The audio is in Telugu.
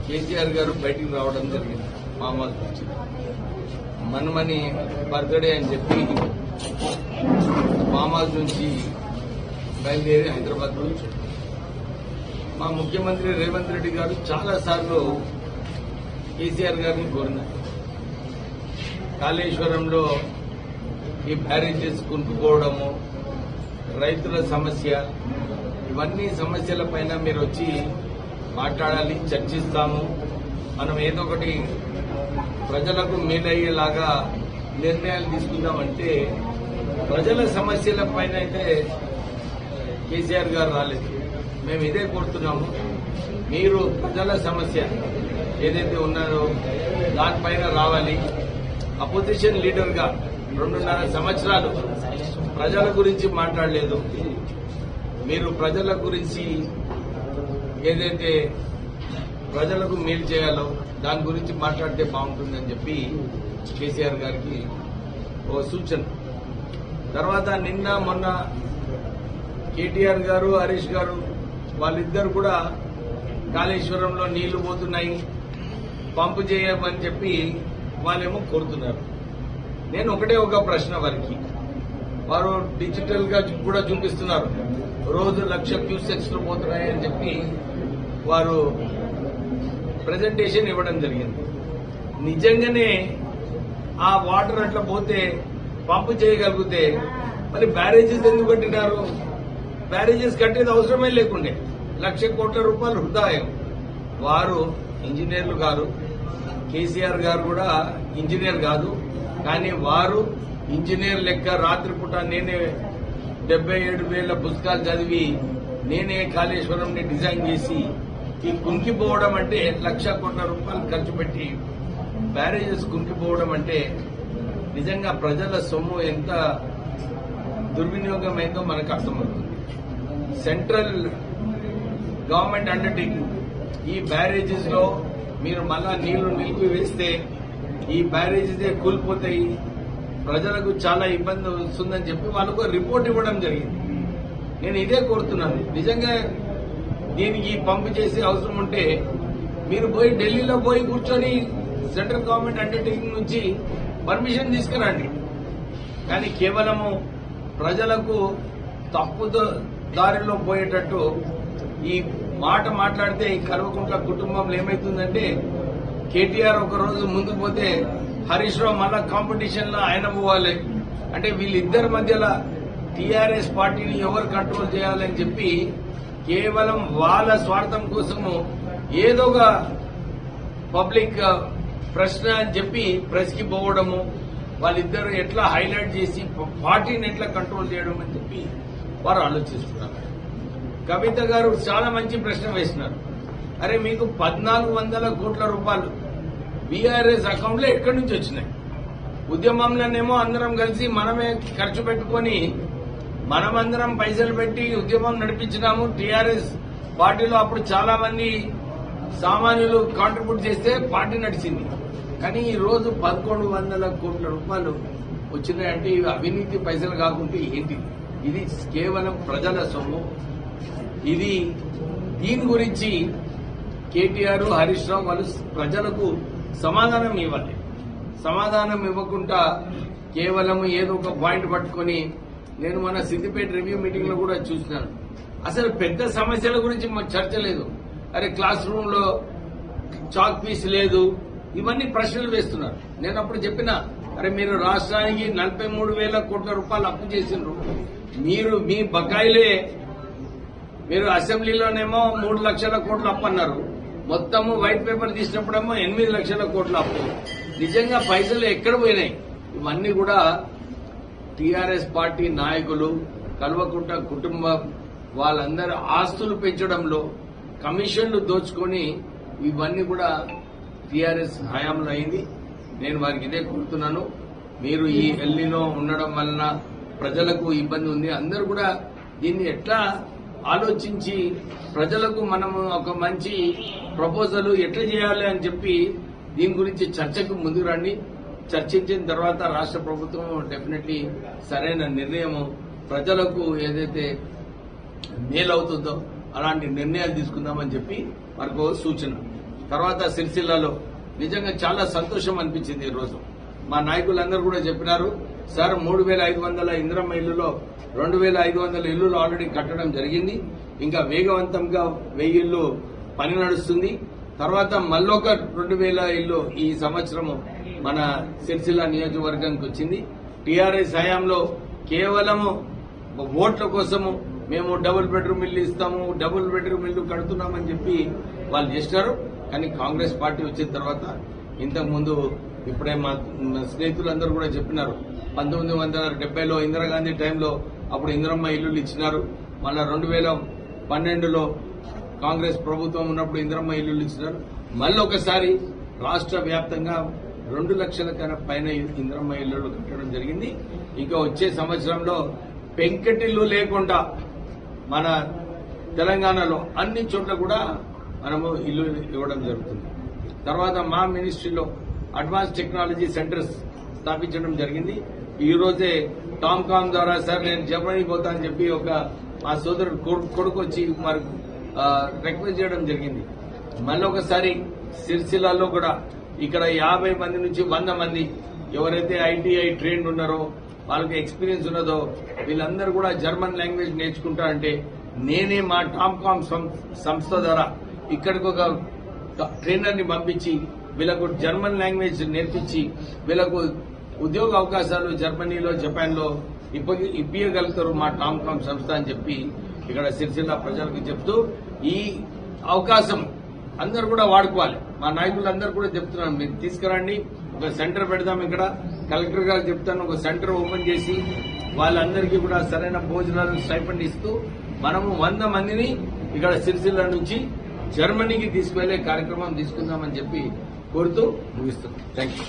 కేసీఆర్ గారు బయటికి రావడం జరిగింది. మామూలు నుంచి మనమని బర్త్డే అని చెప్పి మామూలు నుంచి బయలుదేరి హైదరాబాద్ నుంచి మా ముఖ్యమంత్రి రేవంత్ రెడ్డి గారు చాలా సార్లు కేసీఆర్ గారిని కోరినారు. కాళేశ్వరంలో ఈ బ్యారేజెస్ కుంటుకోవడము, రైతుల సమస్య, ఇవన్నీ సమస్యలపైన మీరు వచ్చి మాట్లాడాలి, చర్చిస్తాము, మనం ఏదో ఒకటి ప్రజలకు మేలయ్యేలాగా నిర్ణయాలు తీసుకుందామంటే ప్రజల సమస్యల పైన అయితే కేసీఆర్ గారు రాలేదు. మేము ఇదే కోరుతున్నాము, మీరు ప్రజల సమస్య ఏదైతే ఉన్నదో దానిపైన రావాలి. అపోజిషన్ లీడర్గా 2.5 సంవత్సరాలు ప్రజల గురించి మాట్లాడలేదు. మీరు ప్రజల గురించి ఏదైతే ప్రజలకు మేలు చేయాలో దాని గురించి మాట్లాడితే బాగుంటుందని చెప్పి కేసీఆర్ గారికి ఓ సూచన. తర్వాత నిన్న మొన్న కేటీఆర్ గారు, హరీష్ గారు వాళ్ళిద్దరు కూడా కాళేశ్వరంలో నీళ్లు పోతున్నాయి, పంపు చేయమని చెప్పి వాళ్ళేమో కోరుతున్నారు. నేను ఒక ప్రశ్న వారికి, వారు డిజిటల్ గా కూడా చూపిస్తున్నారు, రోజు 1,00,000 క్యూసెక్స్ పోతున్నాయి అని చెప్పి వారు ప్రజెంటేషన్ ఇవ్వడం జరిగింది. నిజంగానే ఆ వాటర్ అట్లా పోతే పంపు చేయగలిగితే మరి బ్యారేజెస్ ఎందుకు కట్టినారు? బ్యారేజెస్ కట్టేది అవసరమే లేకుండే. 1,00,000 కోట్ల రూపాయలు వృధాయం. వారు ఇంజనీర్లు కాదు, కేసీఆర్ గారు కూడా ఇంజనీర్ కాదు, కానీ వారు ఇంజనీర్ లెక్క రాత్రిపూట నేనే 77,000 పుస్తకాలు చదివి నేనే కాళేశ్వరంని డిజైన్ చేసి ఈ కుంగిపోవడం అంటే 1,00,000 కోట్ల రూపాయలు ఖర్చు పెట్టి బ్యారేజెస్ కుంగిపోవడం అంటే నిజంగా ప్రజల సొమ్ము ఎంత దుర్వినియోగం అయిందో మనకు అర్థమవుతుంది. సెంట్రల్ గవర్నమెంట్ అండర్టేకింగ్, ఈ బ్యారేజెస్ లో మీరు మళ్ళా నీళ్లు నిలిపివేస్తే ఈ బ్యారేజెస్ కూలిపోతాయి, ప్రజలకు చాలా ఇబ్బంది వస్తుందని చెప్పి వాళ్ళకు రిపోర్ట్ ఇవ్వడం జరిగింది. నేను ఇదే కోరుతున్నాను, నిజంగా దీనికి పంపు చేసే అవసరం ఉంటే మీరు పోయి ఢిల్లీలో పోయి కూర్చొని సెంట్రల్ గవర్నమెంట్ అండర్టేకింగ్ నుంచి పర్మిషన్ తీసుకురండి. కానీ కేవలము ప్రజలకు తప్పు దారిలో పోయేటట్టు ఈ మాట మాట్లాడితే ఈ కల్వకుంట్ల కుటుంబంలో ఏమైతుందంటే కేటీఆర్ ఒక రోజు ముందుకు పోతే హరీష్ రావు మళ్ళా కాంపిటీషన్ లో ఆయన పోవాలి. అంటే వీళ్ళిద్దరి మధ్యలో టీఆర్ఎస్ పార్టీని ఎవరు కంట్రోల్ చేయాలని చెప్పి కేవలం వాళ్ళ స్వార్థం కోసము ఏదో ఒక పబ్లిక్ ప్రశ్న అని చెప్పి ప్రెస్ కి పోవడము, వాళ్ళిద్దరు ఎట్లా హైలైట్ చేసి పార్టీని ఎట్లా కంట్రోల్ చేయడం అని చెప్పి వారు ఆలోచిస్తున్నారు. కవిత గారు చాలా మంచి ప్రశ్న వేసినారు. అరే మీకు 1,400 కోట్ల రూపాయలు బీఆర్ఎస్ అకౌంట్ లో ఎక్కడి నుంచి వచ్చినాయి? ఉద్యమంలోనేమో అందరం కలిసి మనమే ఖర్చు పెట్టుకుని మనమందరం పైసలు పెట్టి ఉద్యమం నడిపించినాము. టీఆర్ఎస్ పార్టీలో అప్పుడు చాలా మంది సామాన్యులు కాంట్రిబ్యూట్ చేస్తే పార్టీ నడిచింది. కానీ ఈ రోజు 1,100 కోట్ల రూపాయలు వచ్చినాయంటే ఇవి అవినీతి పైసలు కాకుంటే ఏంటి? ఇది కేవలం ప్రజల సొమ్ము. దీని గురించి కేటీఆర్, హరీష్ రావు వాళ్ళు ప్రజలకు సమాధానం ఇవ్వాలి. సమాధానం ఇవ్వకుండా కేవలం ఏదో ఒక పాయింట్ పట్టుకుని, నేను మన సిద్దిపేట రివ్యూ మీటింగ్ లో కూడా చూసినాను, అసలు పెద్ద సమస్యల గురించి చర్చ లేదు. అరే క్లాస్ రూమ్ లో చాక్ పీస్ లేదు, ఇవన్నీ ప్రశ్నలు వేస్తున్నారు. నేను అప్పుడు చెప్పిన, అరే మీరు రాష్ట్రానికి 43,000 కోట్ల రూపాయలు అప్పు చేసిండ్రు, మీరు మీ బకాయిలే మీరు అసెంబ్లీలోనేమో 3 లక్షల కోట్ల అప్పు అన్నారు, మొత్తము వైట్ పేపర్ తీసినప్పుడేమో 8 లక్షల కోట్ల అప్పు. నిజంగా పైసలు ఎక్కడ పోయినాయి? ఇవన్నీ కూడా టీఆర్ఎస్ పార్టీ నాయకులు, కల్వకుంట్ల కుటుంబం వాళ్ళందరూ ఆస్తులు పెంచడంలో కమిషన్లు దోచుకొని ఇవన్నీ కూడా టీఆర్ఎస్ హయాంలో అయింది. నేను వారికి ఇదే కోరుతున్నాను, మీరు ఈ ఎల్లీలో ఉండడం వలన ప్రజలకు ఇబ్బంది ఉంది. అందరూ కూడా దీన్ని ఎట్లా ఆలోచించి ప్రజలకు మనము ఒక మంచి ప్రపోజల్ ఎట్లా చేయాలి అని చెప్పి దీని గురించి చర్చకు ముందుకు రండి. చర్చించిన తర్వాత రాష్ట్ర ప్రభుత్వం డెఫినెట్లీ సరైన నిర్ణయం ప్రజలకు ఏదైతే మేలవుతుందో అలాంటి నిర్ణయాలు తీసుకుందామని చెప్పి మనకు సూచన. తర్వాత సిరిసిల్లలో నిజంగా చాలా సంతోషం అనిపించింది. ఈ రోజు మా నాయకులందరూ కూడా చెప్పినారు, సార్ 3,500 ఇందిరమ్మ ఇళ్లలో 2,500 ఇళ్లు ఆల్రెడీ కట్టడం జరిగింది. ఇంకా వేగవంతంగా 1000 ఇళ్లు పని నడుస్తుంది. తర్వాత మళ్ళొక 2,000 ఇళ్లు ఈ సంవత్సరము మన సిరిసిల్ల నియోజకవర్గానికి వచ్చింది. టీఆర్ఎస్ హయాంలో కేవలము ఓట్ల కోసము మేము డబుల్ బెడ్రూమ్ ఇల్లు ఇస్తాము, డబుల్ బెడ్రూమ్ ఇల్లు కడుతున్నామని చెప్పి వాళ్ళు చేస్తారు. కానీ కాంగ్రెస్ పార్టీ వచ్చిన తర్వాత ఇంతకుముందు ఇప్పుడే మా స్నేహితులందరూ కూడా చెప్పినారు, 1970లో ఇందిరాగాంధీ టైంలో అప్పుడు ఇందిరమ్మ ఇల్లులు ఇచ్చినారు. మళ్ళా 2012లో కాంగ్రెస్ ప్రభుత్వం ఉన్నప్పుడు ఇందిరమ్మ ఇల్లులు ఇచ్చినారు. మళ్ళీ ఒకసారి రాష్ట్ర వ్యాప్తంగా 2 లక్షల కన్నా పైన ఇందిరమ్మ ఇల్లులు కట్టడం జరిగింది. ఇంకా వచ్చే సంవత్సరంలో పెంకెటిల్లు లేకుండా మన తెలంగాణలో అన్ని చోట్ల కూడా మనము ఇల్లు ఇవ్వడం జరుగుతుంది. తర్వాత మా మినిస్ట్రీలో అడ్వాన్స్ టెక్నాలజీ సెంటర్స్ స్థాపించడం జరిగింది. ఈ రోజే టామ్కామ్ ద్వారా సార్ నేను జర్మనీ పోతా అని చెప్పి ఒక మా సోదరుడు కొడుకు వచ్చి వారికి రిక్వెస్ట్ చేయడం జరిగింది. మళ్ళీ ఒకసారి సిరిసిల్లాలో కూడా ఇక్కడ 50 మంది నుంచి 100 మంది ఎవరైతే ఐటీఐ ట్రైన్డ్ ఉన్నారో వాళ్ళకి ఎక్స్పీరియన్స్ ఉన్నదో వీళ్ళందరూ కూడా జర్మన్ లాంగ్వేజ్ నేర్చుకుంటారంటే నేనే మా టామ్కామ్ సంస్థ ద్వారా ఇక్కడికి ఒక ట్రైనర్ ని పంపించి వీళ్ళకు జర్మన్ లాంగ్వేజ్ నేర్పించి వీళ్ళకు ఉద్యోగ అవకాశాలు జర్మనీలో జపాన్ లో ఇప్పించగలుగుతారు మా టామ్కామ్ సంస్థ అని చెప్పి ఇక్కడ సిరిసిల్ల ప్రజలకు చెప్తూ ఈ అవకాశం అందరూ కూడా వాడుకోవాలి. మా నాయకులందరూ కూడా చెప్తున్నాను, మీరు తీసుకురండి, ఒక సెంటర్ పెడదాం. ఇక్కడ కలెక్టర్ గారు చెప్తాను, ఒక సెంటర్ ఓపెన్ చేసి వాళ్ళందరికీ కూడా సరైన భోజనాలను స్టైపెండ్ ఇస్తూ మనము 100 మందిని ఇక్కడ సిరిసిల్ల నుంచి జర్మనీకి తీసుకువెళ్లే కార్యక్రమం తీసుకుందామని చెప్పి కోరుతూ ముగిస్తున్నాం. Thank you.